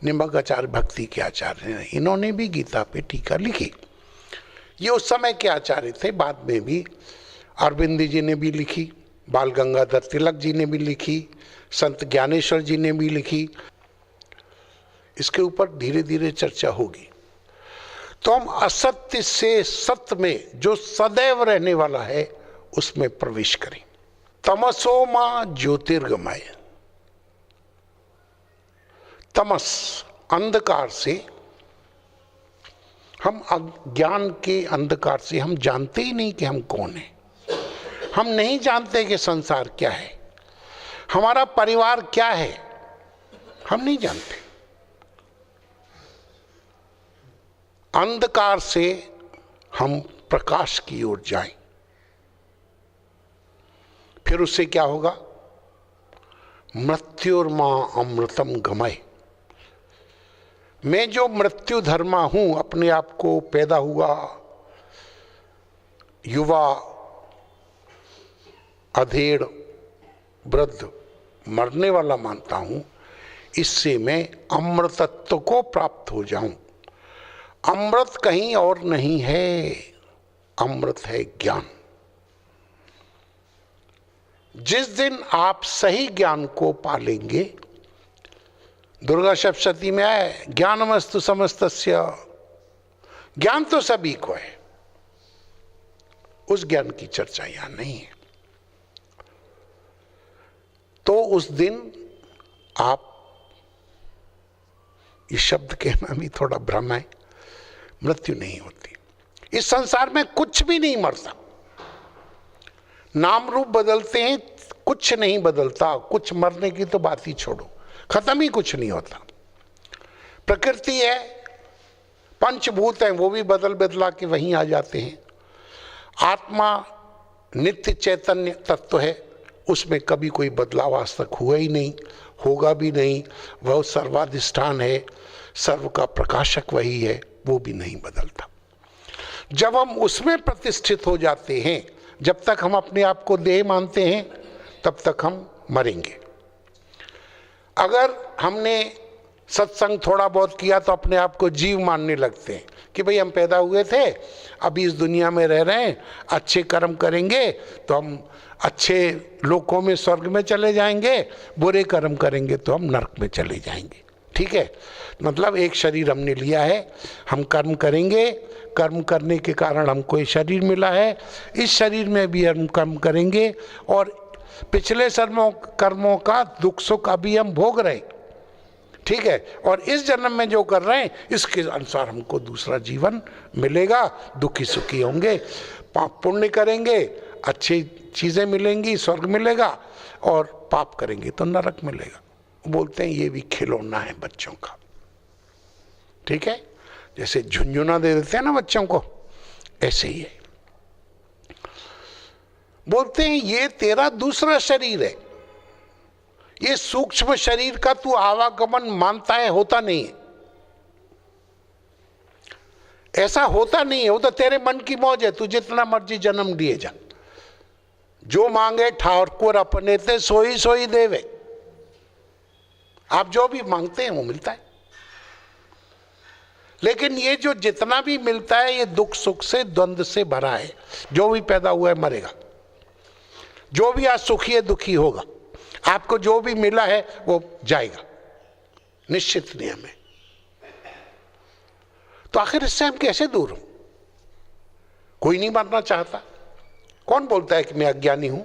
निम्बक आचार्य भक्ति के आचार्य हैं, इन्होंने भी गीता पे टीका लिखी। ये उस समय के आचार्य थे, बाद में भी अरविंद जी ने भी लिखी, बाल गंगाधर तिलक जी ने भी लिखी, संत ज्ञानेश्वर जी ने भी लिखी। इसके ऊपर धीरे धीरे चर्चा होगी। तो हम असत्य से सत्य में जो सदैव रहने वाला है उसमें प्रवेश करें। तमसो मा ज्योतिर्गमय, तमस अंधकार से, हम अज्ञान के अंधकार से हम जानते ही नहीं कि हम कौन हैं। हम नहीं जानते कि संसार क्या है, हमारा परिवार क्या है, हम नहीं जानते। अंधकार से हम प्रकाश की ओर जाएं, फिर उससे क्या होगा? मृत्युर्मा अमृतम गमय। मैं जो मृत्यु धर्मा हूं, अपने आप को पैदा हुआ युवा, अधेड़, वृद्ध, मरने वाला मानता हूं, इससे मैं अमृतत्व को प्राप्त हो जाऊं। अमृत कहीं और नहीं है, अमृत है ज्ञान। जिस दिन आप सही ज्ञान को पालेंगे, दुर्गा सप्तशती में आए ज्ञानमस्तु समस्तस्य, ज्ञान तो सभी को है, उस ज्ञान की चर्चा यहां नहीं है। तो उस दिन आप, ये शब्द कहना भी थोड़ा भ्रम है, मृत्यु नहीं होती। इस संसार में कुछ भी नहीं मरता, नाम रूप बदलते हैं, कुछ नहीं बदलता। कुछ मरने की तो बात ही छोड़ो, खत्म ही कुछ नहीं होता। प्रकृति है, पंचभूत हैं, वो भी बदल बदला के वहीं आ जाते हैं। आत्मा नित्य चैतन्य तत्व है, उसमें कभी कोई बदलाव आज तक हुआ ही नहीं, होगा भी नहीं। वह सर्वाधिष्ठान है, सर्व का प्रकाशक वही है, वो भी नहीं बदलता। जब हम उसमें प्रतिष्ठित हो जाते हैं, जब तक हम अपने आप को देह मानते हैं तब तक हम मरेंगे। अगर हमने सत्संग थोड़ा बहुत किया तो अपने आप को जीव मानने लगते हैं कि भाई हम पैदा हुए थे, अभी इस दुनिया में रह रहे हैं, अच्छे कर्म करेंगे तो हम अच्छे लोकों में स्वर्ग में चले जाएंगे, बुरे कर्म करेंगे तो हम नरक में चले जाएंगे। ठीक है, मतलब एक शरीर हमने लिया है, हम कर्म करेंगे, कर्म करने के कारण हमको ये शरीर मिला है, इस शरीर में भी हम कर्म करेंगे और पिछले कर्मों का दुख सुख अभी हम भोग रहे हैं। ठीक है, और इस जन्म में जो कर रहे हैं इसके अनुसार हमको दूसरा जीवन मिलेगा, दुखी सुखी होंगे। पाप पुण्य करेंगे, अच्छी चीज़ें मिलेंगी, स्वर्ग मिलेगा, और पाप करेंगे तो नरक मिलेगा। बोलते हैं ये भी खिलौना है बच्चों का। ठीक है, जैसे झुंझुना दे देते हैं ना बच्चों को, ऐसे ही है। बोलते हैं ये तेरा दूसरा शरीर है, ये सूक्ष्म शरीर का तू आवागमन मानता है, होता नहीं है, ऐसा होता नहीं है, वो तो तेरे मन की मौज है, तू जितना मर्जी जन्म दिए जा, जो मांगे ठाकुर अपने ते सोई सोई देवे। आप जो भी मांगते हैं वो मिलता है, लेकिन ये जो जितना भी मिलता है ये दुख सुख से, द्वंद्व से भरा है। जो भी पैदा हुआ है मरेगा, जो भी आज सुखी है दुखी होगा, आपको जो भी मिला है वो जाएगा, निश्चित नियम है। तो आखिर इससे हम कैसे दूर हों? कोई नहीं मानना चाहता। कौन बोलता है कि मैं अज्ञानी हूं?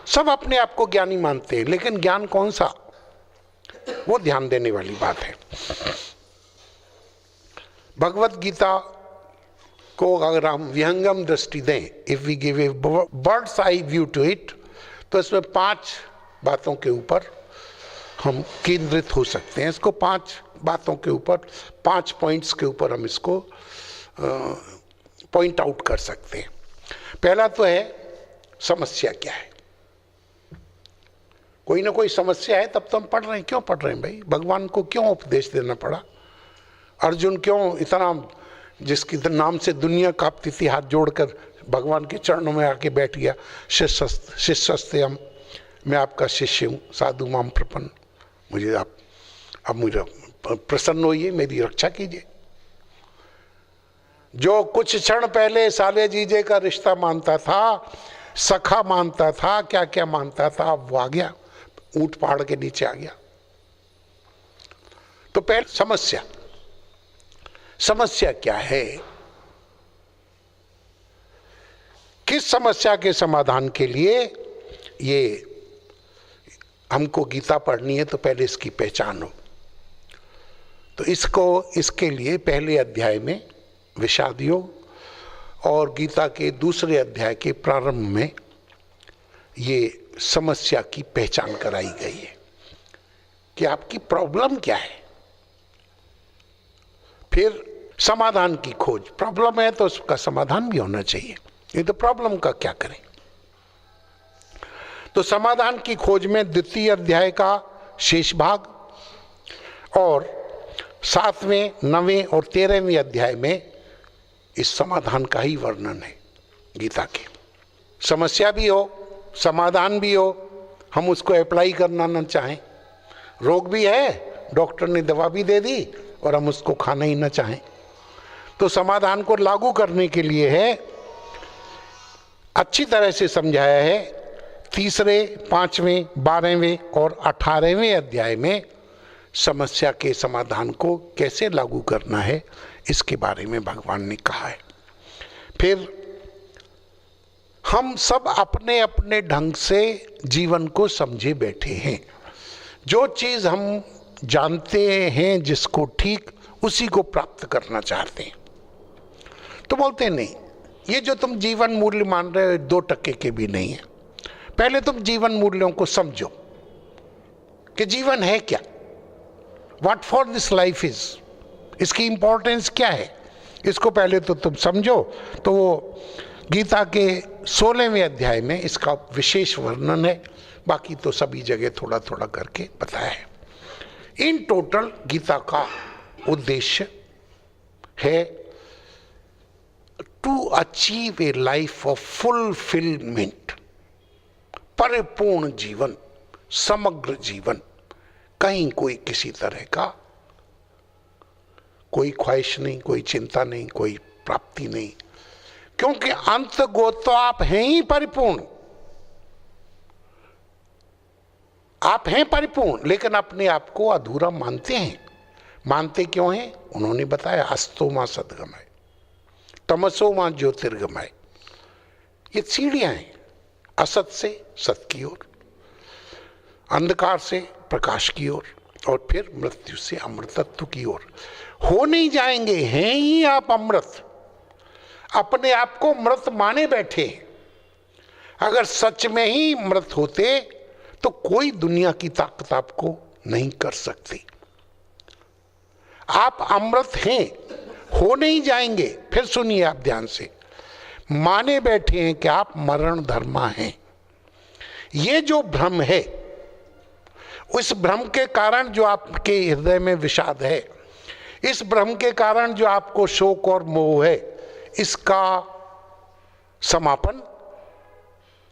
सब अपने आप को ज्ञानी मानते हैं, लेकिन ज्ञान कौन सा, वो ध्यान देने वाली बात है। भगवत गीता को अगर हम विहंगम दृष्टि दें, if we give a bird's eye view to it, तो इसमें 5 बातों के ऊपर हम केंद्रित हो सकते हैं। इसको 5 बातों के ऊपर, 5 पॉइंट्स के ऊपर हम इसको पॉइंट आउट कर सकते हैं। पहला तो है समस्या क्या है। कोई ना कोई समस्या है तब तो हम पढ़ रहे हैं। क्यों पढ़ रहे हैं भाई? भगवान को क्यों उपदेश देना पड़ा? अर्जुन क्यों इतना, जिसकी नाम से दुनिया कांपती थी, हाथ जोड़कर भगवान के चरणों में आके बैठ गया, शिष्यस्ते हम, मैं आपका शिष्य हूँ, साधु माम प्रपन्न, मुझे आप अब मुझे प्रसन्न होइए, मेरी रक्षा कीजिए। जो कुछ क्षण पहले साले जीजे का रिश्ता मानता था, सखा मानता था, क्या क्या मानता था, अब वो आ गया, ऊंट पहाड़ के नीचे आ गया। तो पहले समस्या क्या है? किस समस्या के समाधान के लिए ये हमको गीता पढ़नी है? तो पहले इसकी पहचान हो। तो इसके लिए पहले अध्याय में विषाद योग और गीता के दूसरे अध्याय के प्रारंभ में ये समस्या की पहचान कराई गई है कि आपकी प्रॉब्लम क्या है। फिर समाधान की खोज। प्रॉब्लम है तो उसका समाधान भी होना चाहिए, ये तो प्रॉब्लम का क्या करें। तो समाधान की खोज में द्वितीय अध्याय का शेष भाग और 7वें, 9वें और 13वें अध्याय में इस समाधान का ही वर्णन है गीता के। समस्या भी हो, समाधान भी हो, हम उसको अप्लाई करना न चाहें। रोग भी है, डॉक्टर ने दवा भी दे दी और हम उसको खाना ही न चाहें। तो समाधान को लागू करने के लिए है, अच्छी तरह से समझाया है। 3, 5वें, 12वें और 18वें अध्याय में समस्या के समाधान को कैसे लागू करना है इसके बारे में भगवान ने कहा है। फिर हम सब अपने अपने ढंग से जीवन को समझे बैठे हैं। जो चीज़ हम जानते हैं जिसको ठीक, उसी को प्राप्त करना चाहते हैं। तो बोलते नहीं, ये जो तुम जीवन मूल्य मान रहे हो 2% के भी नहीं है। पहले तुम जीवन मूल्यों को समझो कि जीवन है क्या, what for this life is, इसकी इंपॉर्टेंस क्या है, इसको पहले तो तुम समझो। तो वो गीता के 16वें अध्याय में इसका विशेष वर्णन है, बाकी तो सभी जगह थोड़ा थोड़ा करके बताया है। इन टोटल गीता का उद्देश्य है to achieve a life of fulfilment, परिपूर्ण जीवन, समग्र जीवन, कहीं कोई किसी तरह का कोई ख्वाहिश नहीं, कोई चिंता नहीं, कोई प्राप्ति नहीं, क्योंकि अंत गो तो आप हैं ही परिपूर्ण। आप हैं परिपूर्ण, लेकिन अपने आप को अधूरा मानते हैं। मानते क्यों हैं? उन्होंने बताया, अस्तो मां सदगमय, तमसो मां ज्योतिर्गमय। ये सीढ़ियां हैं, असत से सत की ओर, अंधकार से प्रकाश की ओर, और फिर मृत्यु से अमृतत्व की ओर। हो नहीं जाएंगे, हैं ही आप अमृत। अपने आप को मृत माने बैठे। अगर सच में ही मृत होते तो कोई दुनिया की ताकत आपको नहीं कर सकती। आप अमृत हैं, हो नहीं जाएंगे। फिर सुनिए आप ध्यान से, माने बैठे हैं कि आप मरण धर्मा हैं। ये जो भ्रम है, उस भ्रम के कारण जो आपके हृदय में विषाद है, इस भ्रम के कारण जो आपको शोक और मोह है, इसका समापन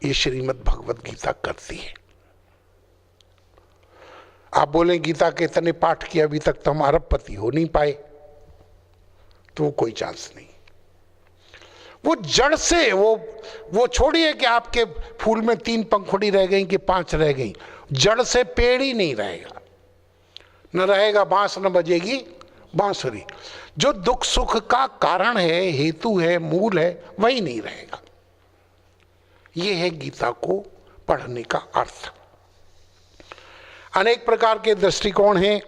ये श्रीमद् भगवत गीता करती है। आप बोले गीता के इतने पाठ किए, अभी तक तो हम अरबपति हो नहीं पाए, तो कोई चांस नहीं। वो जड़ से वो छोड़िए कि आपके फूल में 3 पंखुड़ी रह गई कि 5 रह गई, जड़ से पेड़ ही नहीं रहेगा। न रहेगा बांस, न बजेगी बांसुरी। जो दुख सुख का कारण है, हेतु है, मूल है, वही नहीं रहेगा। ये है गीता को पढ़ने का अर्थ। अनेक प्रकार के दृष्टिकोण हैं,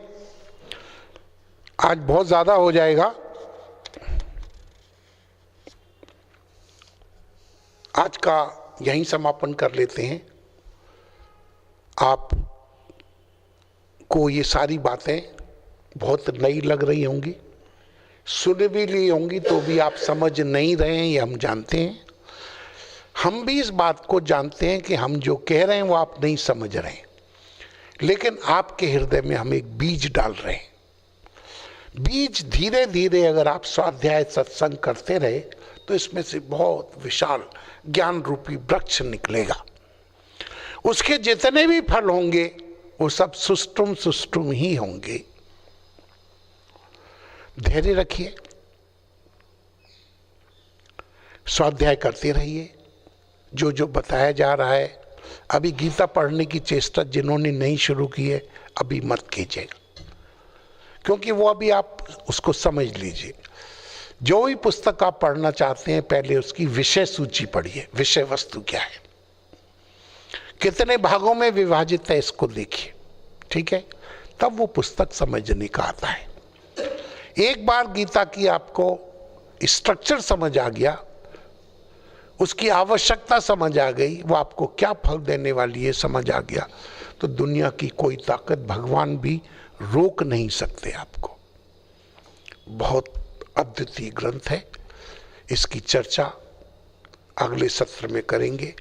आज बहुत ज्यादा हो जाएगा। आज का यहीं समापन कर लेते हैं। आप को ये सारी बातें बहुत नई लग रही होंगी, सुन भी ली होंगी, तो भी आप समझ नहीं रहे हैं, ये हम जानते हैं। हम भी इस बात को जानते हैं कि हम जो कह रहे हैं वो आप नहीं समझ रहे हैं, लेकिन आपके हृदय में हम एक बीज डाल रहे हैं। बीज धीरे धीरे अगर आप स्वाध्याय सत्संग करते रहे तो इसमें से बहुत विशाल ज्ञान रूपी वृक्ष निकलेगा। उसके जितने भी फल होंगे वो सब सुष्टुम सुष्टुम ही होंगे। धैर्य रखिए, स्वाध्याय करते रहिए, जो जो बताया जा रहा है। अभी गीता पढ़ने की चेष्टा जिन्होंने नहीं शुरू की है अभी मत कीजिए, क्योंकि वो अभी आप उसको समझ लीजिए। जो भी पुस्तक आप पढ़ना चाहते हैं पहले उसकी विषय सूची पढ़िए, विषय वस्तु क्या है, कितने भागों में विभाजित है इसको देखिए, ठीक है, तब वो पुस्तक समझने का आता है। एक बार गीता की आपको स्ट्रक्चर समझ आ गया, उसकी आवश्यकता समझ आ गई, वो आपको क्या फल देने वाली है समझ आ गया, तो दुनिया की कोई ताकत, भगवान भी रोक नहीं सकते आपको। बहुत अद्वितीय ग्रंथ है, इसकी चर्चा अगले सत्र में करेंगे।